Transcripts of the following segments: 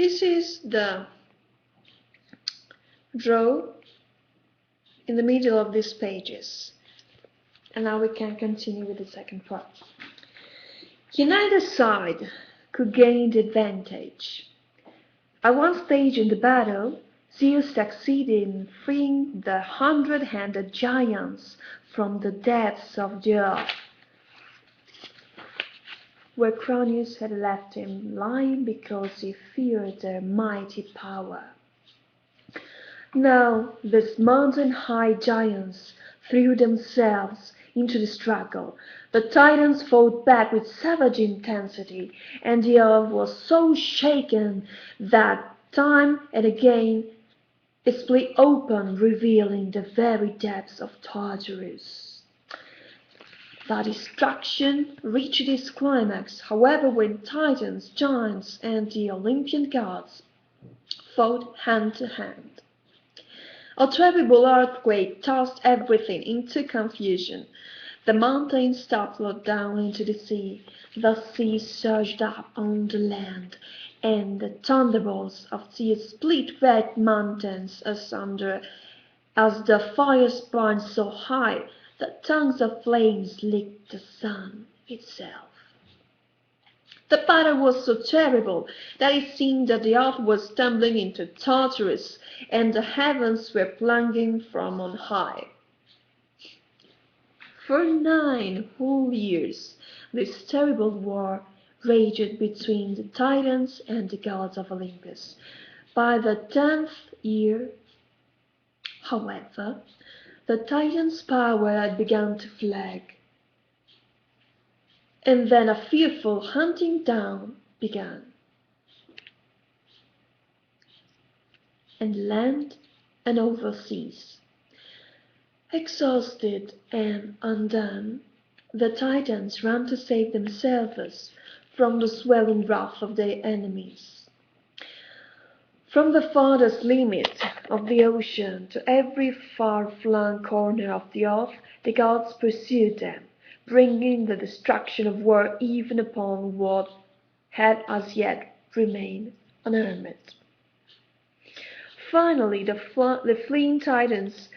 This is the draw in the middle of these pages. And now we can continue with the second part. Neither side could gain the advantage. At one stage in the battle, Zeus succeeded in freeing the 100-handed giants from the depths of the earth, where Cronus had left him lying because he feared their mighty power. Now these mountain-high giants threw themselves into the struggle. The Titans fought back with savage intensity, and the earth was so shaken that time and again it split open, revealing the very depths of Tartarus. The destruction reached its climax, however, when Titans, giants, and the Olympian gods fought hand to hand. A terrible earthquake tossed everything into confusion. The mountains toppled down into the sea, the sea surged up on the land, and the thunderbolts of Zeus split red mountains asunder as the fires burned so high that tongues of flames licked the sun itself. The battle was so terrible that it seemed that the earth was tumbling into Tartarus, and the heavens were plunging from on high. For 9 whole years this terrible war raged between the Titans and the gods of Olympus. By the 10th year, however, the Titans' power had begun to flag, and then a fearful hunting down began. And land and overseas. Exhausted and undone, the Titans ran to save themselves from the swelling wrath of their enemies. From the farthest limit of the ocean to every far-flung corner of the earth, the gods pursued them, bringing the destruction of war even upon what had as yet remained unarmed. Finally, the fleeing Titans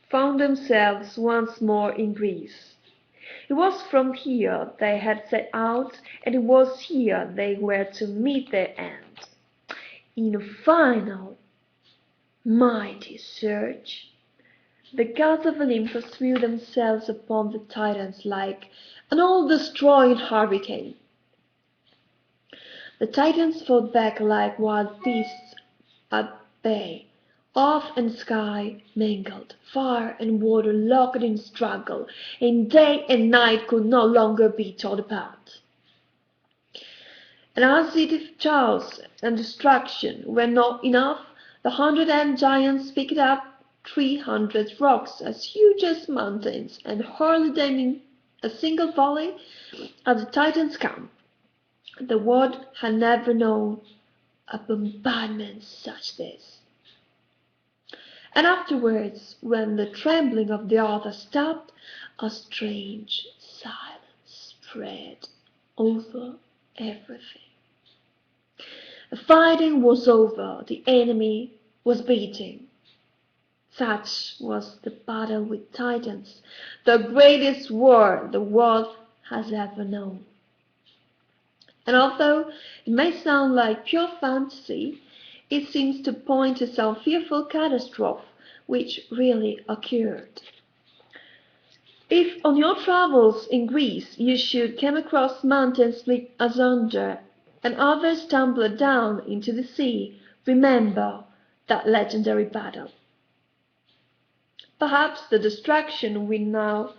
found themselves once more in Greece. It was from here they had set out, and it was here they were to meet their end. In a final, mighty surge, the gods of Olympus threw themselves upon the Titans like an all-destroying hurricane. The Titans fought back like wild beasts at bay. Earth and sky mingled, fire and water locked in struggle, and day and night could no longer be torn apart. And as if chaos and destruction were not enough, the 100-hand giants picked up 300 rocks as huge as mountains and hurled them in a single volley at the Titans' camp. The world had never known a bombardment such as this. And afterwards, when the trembling of the earth stopped, a strange silence spread over everything. The fighting was over, the enemy was beaten. Such was the battle with Titans, the greatest war the world has ever known. And although it may sound like pure fantasy, it seems to point to some fearful catastrophe which really occurred. If on your travels in Greece you should come across mountains split asunder and others tumble down into the sea, remember that legendary battle. Perhaps the destruction we now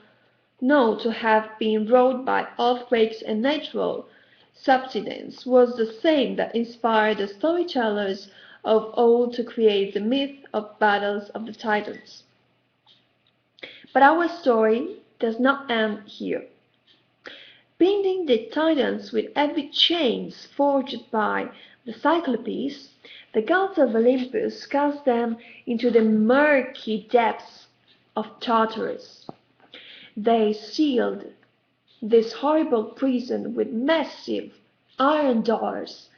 know to have been wrought by earthquakes and natural subsidence was the same that inspired the storytellers of old to create the myth of battles of the Titans. But our story does not end here. Binding the Titans with heavy chains forged by the Cyclopes, the gods of Olympus cast them into the murky depths of Tartarus. They sealed this horrible prison with massive iron doors,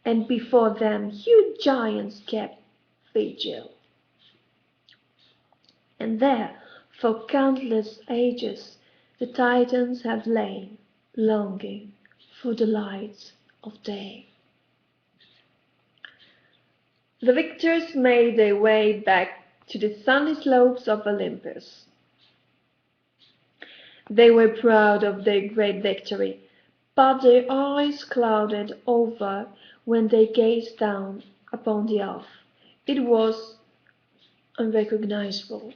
and before them huge giants kept vigil. And there, for countless ages, the Titans have lain, longing for the light of day. The victors made their way back to the sunny slopes of Olympus. They were proud of their great victory, but their eyes clouded over when they gazed down upon the earth. It was unrecognizable.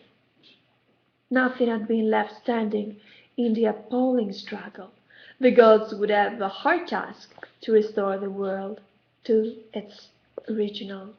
Nothing had been left standing in the appalling struggle. The gods would have a hard task to restore the world to its original